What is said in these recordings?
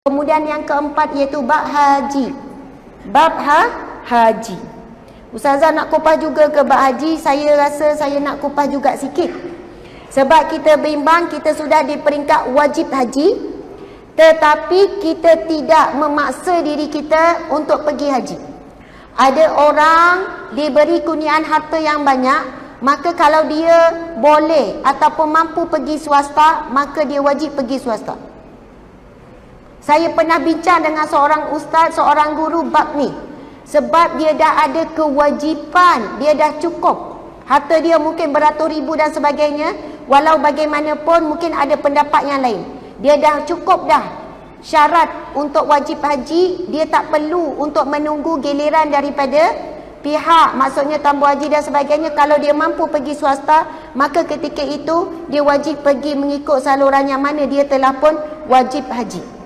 Kemudian yang keempat iaitu bab haji. Bab haji. Ustazah nak kupas juga ke bab haji? Saya rasa saya nak kupas juga sikit. Sebab kita bimbang kita sudah di peringkat wajib haji, tetapi kita tidak memaksa diri kita untuk pergi haji. Ada orang diberi kurniaan harta yang banyak, maka kalau dia boleh ataupun mampu pergi swasta, maka dia wajib pergi swasta. Saya pernah bincang dengan seorang ustaz, seorang guru bab ni. Sebab dia dah ada kewajipan, dia dah cukup. Harta dia mungkin beratus ribu dan sebagainya. Walau bagaimanapun mungkin ada pendapat yang lain. Dia dah cukup dah syarat untuk wajib haji. Dia tak perlu untuk menunggu giliran daripada pihak, maksudnya tambah haji dan sebagainya. Kalau dia mampu pergi swasta, maka ketika itu dia wajib pergi mengikut saluran yang mana dia telah pun wajib haji.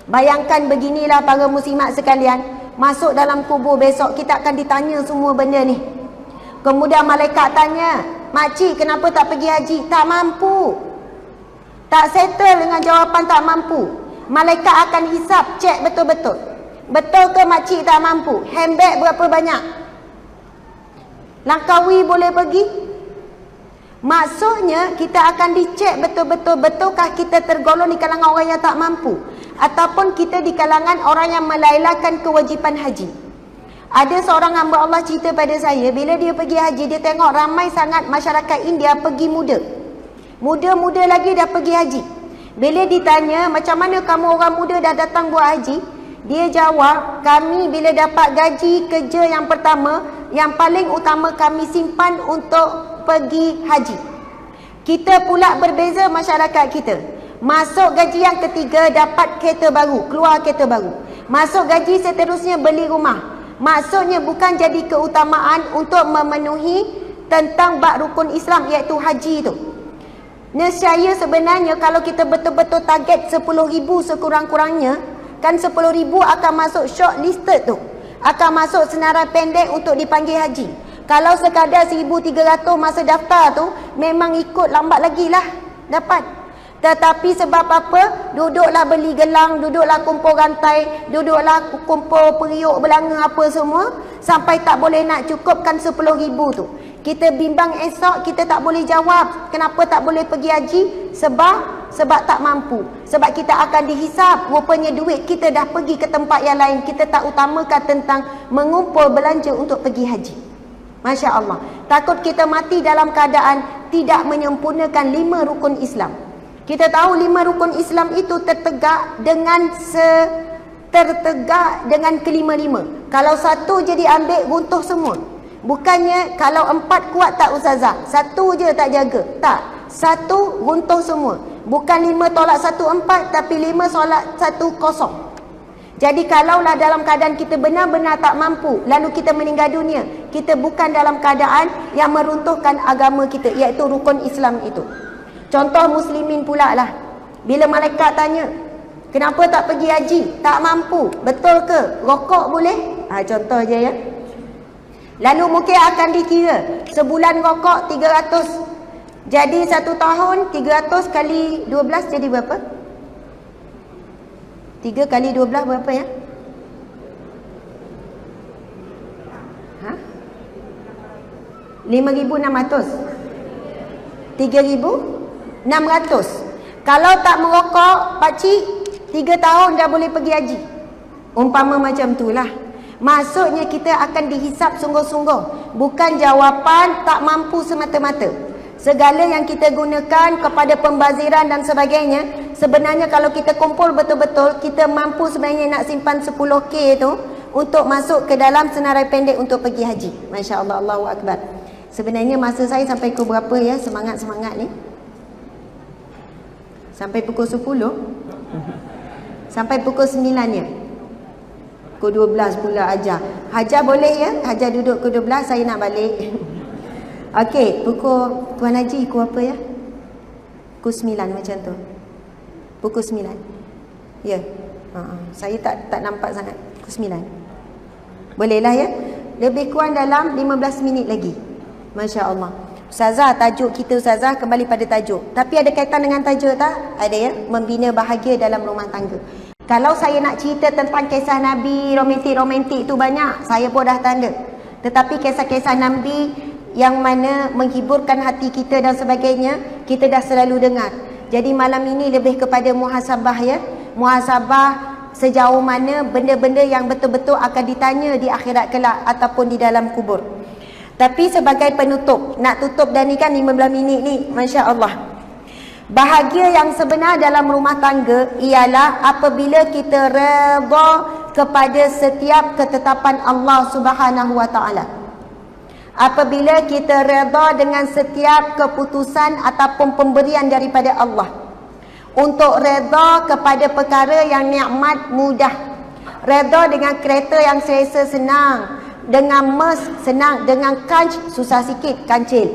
Bayangkan beginilah para muslimat sekalian, masuk dalam kubur besok kita akan ditanya semua benda ni. Kemudian malaikat tanya, makcik kenapa tak pergi haji? Tak mampu. Tak settle dengan jawapan tak mampu. Malaikat akan hisap, cek betul-betul. Betul ke makcik tak mampu? Handbag berapa banyak? Langkawi boleh pergi? Maksudnya kita akan dicek betul-betul, betulkah kita tergolong di kalangan orang yang tak mampu, ataupun kita di kalangan orang yang melailakan kewajipan haji. Ada seorang hamba Allah cerita pada saya, bila dia pergi haji, dia tengok ramai sangat masyarakat India pergi muda. Muda-muda lagi dah pergi haji. Bila ditanya, macam mana kamu orang muda dah datang buat haji? Dia jawab, kami bila dapat gaji kerja yang pertama, yang paling utama kami simpan untuk pergi haji. Kita pula berbeza masyarakat kita. Masuk gaji yang ketiga dapat kereta baru, keluar kereta baru. Masuk gaji seterusnya beli rumah. Maksudnya bukan jadi keutamaan untuk memenuhi tentang bab rukun Islam iaitu haji itu. Nescaya sebenarnya kalau kita betul-betul target 10,000 sekurang-kurangnya, kan 10,000 akan masuk short listed tu, akan masuk senarai pendek untuk dipanggil haji. Kalau sekadar 1,300 masa daftar tu, memang ikut lambat lagi lah dapat. Tetapi sebab apa? Duduklah beli gelang, duduklah kumpul rantai, duduklah kumpul periuk belanga apa semua, sampai tak boleh nak cukupkan 10,000 tu. Kita bimbang esok, kita tak boleh jawab kenapa tak boleh pergi haji. Sebab tak mampu. Sebab kita akan dihisap, rupanya duit kita dah pergi ke tempat yang lain. Kita tak utamakan tentang mengumpul belanja untuk pergi haji. Masya Allah. Takut kita mati dalam keadaan tidak menyempurnakan 5 rukun Islam. Kita tahu 5 rukun Islam itu tertegak dengan kelima-lima. Kalau satu je diambil, runtuh semua. Bukannya kalau 4 kuat tak ustazah, satu je tak jaga. Tak. Satu runtuh semua. Bukan 5 tolak 1 4, tapi 5 tolak 1 0. Jadi kalaulah dalam keadaan kita benar-benar tak mampu, lalu kita meninggal dunia, kita bukan dalam keadaan yang meruntuhkan agama kita, iaitu rukun Islam itu. Contoh muslimin pula lah. Bila malaikat tanya, kenapa tak pergi haji? Tak mampu. Betul ke? Rokok boleh? Contoh je ya. Lalu mungkin akan dikira, sebulan rokok 300. Jadi 1 tahun 300 kali 12 jadi berapa? 3 kali 12 berapa ya? 5,600. 3,600. Kalau tak merokok, pakcik 3 tahun dah boleh pergi haji. Umpama macam itulah. Maksudnya kita akan dihisap sungguh-sungguh. Bukan jawapan tak mampu semata-mata. Segala yang kita gunakan kepada pembaziran dan sebagainya, sebenarnya kalau kita kumpul betul-betul, kita mampu sebenarnya nak simpan 10K tu untuk masuk ke dalam senarai pendek untuk pergi haji. Masya Allah, Allahu Akbar. Sebenarnya masa saya sampai pukul berapa ya, semangat-semangat ni? Sampai pukul 10? Sampai pukul 9 ya? Pukul 12 pula ajar. Hajar boleh ya? Hajar duduk pukul 12, saya nak balik. Okey, pukul Tuan Haji pukul apa ya? Pukul 9 macam tu. Pukul 9. Ya. Saya tak nampak sangat. Pukul 9. Bolehlah ya? Lebih kurang dalam 15 minit lagi. Masya Allah. Ustazah, tajuk kita Ustazah kembali pada tajuk. Tapi ada kaitan dengan tajuk tak? Ada ya? Membina bahagia dalam rumah tangga. Kalau saya nak cerita tentang kisah Nabi romantik-romantik tu banyak, saya pun dah tanda. Tetapi kisah-kisah Nabi yang mana menghiburkan hati kita dan sebagainya, kita dah selalu dengar. Jadi malam ini lebih kepada muhasabah ya. Muhasabah sejauh mana benda-benda yang betul-betul akan ditanya di akhirat kelak ataupun di dalam kubur. Tapi sebagai penutup, nak tutup dah ni kan 15 minit ni, Masya Allah. Bahagia yang sebenar dalam rumah tangga ialah apabila kita redha kepada setiap ketetapan Allah Subhanahu Wa Taala. Apabila kita redha dengan setiap keputusan ataupun pemberian daripada Allah. Untuk redha kepada perkara yang nikmat mudah. Redha dengan kereta yang selesa senang. Dengan mes senang. Dengan kanc susah sikit kancil.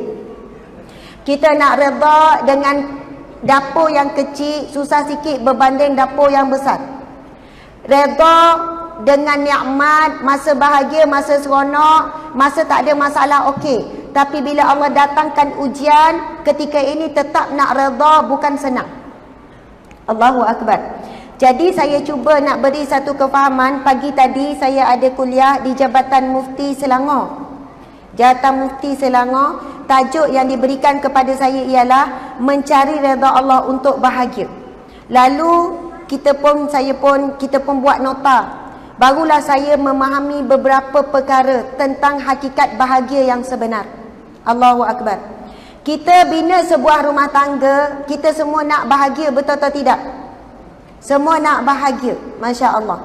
Kita nak redha dengan dapur yang kecil susah sikit berbanding dapur yang besar. Redha dengan nikmat, masa bahagia, masa seronok, masa tak ada masalah, okey. Tapi bila Allah datangkan ujian, ketika ini tetap nak redha bukan senang. Allahu Akbar. Jadi saya cuba nak beri satu kefahaman. Pagi tadi saya ada kuliah di Jabatan Mufti Selangor. Jabatan Mufti Selangor, tajuk yang diberikan kepada saya ialah mencari redha Allah untuk bahagia. Lalu kita pun buat nota. Barulah saya memahami beberapa perkara tentang hakikat bahagia yang sebenar. Allahu Akbar. Kita bina sebuah rumah tangga, kita semua nak bahagia, betul atau tidak? Semua nak bahagia, Masya Allah.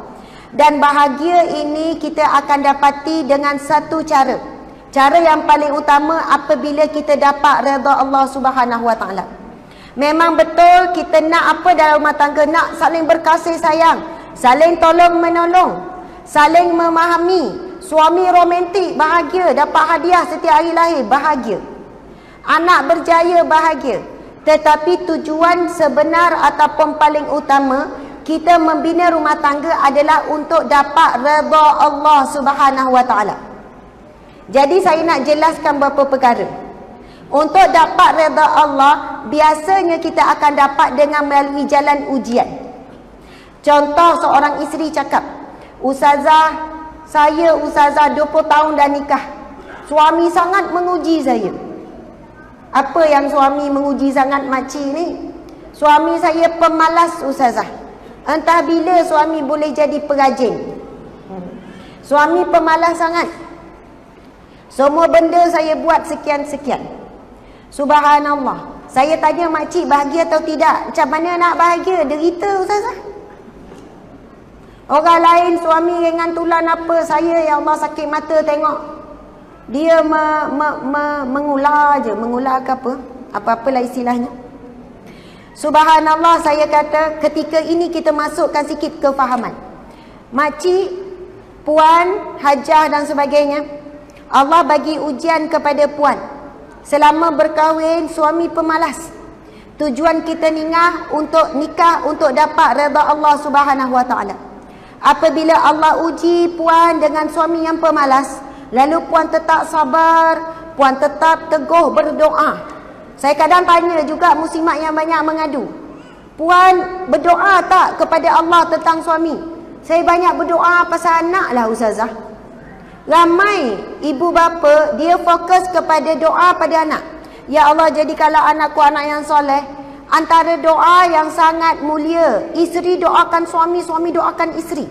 Dan bahagia ini kita akan dapati dengan satu cara. Cara yang paling utama apabila kita dapat redha Allah Subhanahu Wa Taala. Memang betul kita nak apa dalam rumah tangga, nak saling berkasih sayang, saling tolong menolong, saling memahami. Suami romantik bahagia, dapat hadiah setiap hari lahir bahagia. Anak berjaya bahagia. Tetapi tujuan sebenar ataupun paling utama kita membina rumah tangga adalah untuk dapat redha Allah Subhanahu Wa Taala. Jadi saya nak jelaskan beberapa perkara. Untuk dapat redha Allah, biasanya kita akan dapat dengan melalui jalan ujian. Contoh, seorang isteri cakap, saya 20 tahun dah nikah. Suami sangat menguji saya. Apa yang suami menguji sangat makcik ni? Suami saya pemalas Ustazah. Entah bila suami boleh jadi perajin. Suami pemalas sangat. Semua benda saya buat sekian-sekian. Subhanallah. Saya tanya makcik bahagia atau tidak? Macam mana nak bahagia? Derita Ustazah. Orang lain suami ringan tulan apa, saya ya Allah sakit mata tengok. Dia mengular je, mengular ke apa? Apa-apalah istilahnya. Subhanallah, saya kata ketika ini kita masukkan sikit kefahaman. Makcik, puan, hajah dan sebagainya. Allah bagi ujian kepada puan. Selama berkahwin, suami pemalas. Tujuan kita nikah untuk dapat redha Allah Subhanahu Wa Taala. Apabila Allah uji puan dengan suami yang pemalas, lalu puan tetap sabar, puan tetap teguh berdoa. Saya kadang tanya juga muslimat yang banyak mengadu, puan berdoa tak kepada Allah tentang suami? Saya banyak berdoa pasal anak lah Ustazah. Ramai ibu bapa dia fokus kepada doa pada anak. Ya Allah, jadikanlah anakku anak yang soleh. Antara doa yang sangat mulia, isteri doakan suami, suami doakan isteri.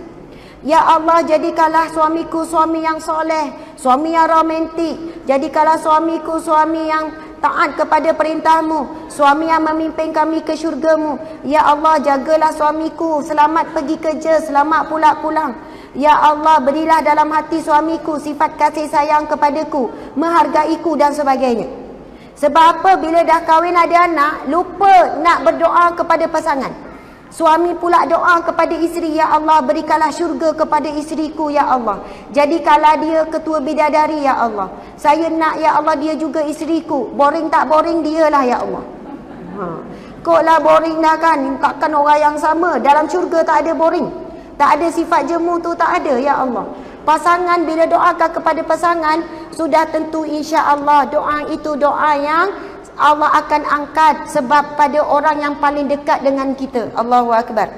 Ya Allah, jadikanlah suamiku suami yang soleh, suami yang romantik. Jadikanlah suamiku suami yang taat kepada perintahmu, suami yang memimpin kami ke syurgamu. Ya Allah, jagalah suamiku selamat pergi kerja, selamat pulang. Ya Allah, berilah dalam hati suamiku sifat kasih sayang kepadaku, menghargaiku dan sebagainya. Sebab apa? Bila dah kahwin ada anak, lupa nak berdoa kepada pasangan. Suami pula doa kepada isteri, ya Allah, berikanlah syurga kepada isteriku, ya Allah. Jadikanlah dia ketua bidadari, ya Allah. Saya nak, ya Allah, dia juga isteriku. Boring tak boring, dialah, ya Allah. Kok lah boring dah kan? Takkan orang yang sama. Dalam syurga tak ada boring. Tak ada sifat jemu tu, tak ada, ya Allah. Pasangan bila doakan kepada pasangan, sudah tentu insya-Allah doa itu doa yang Allah akan angkat sebab pada orang yang paling dekat dengan kita. Allahu Akbar.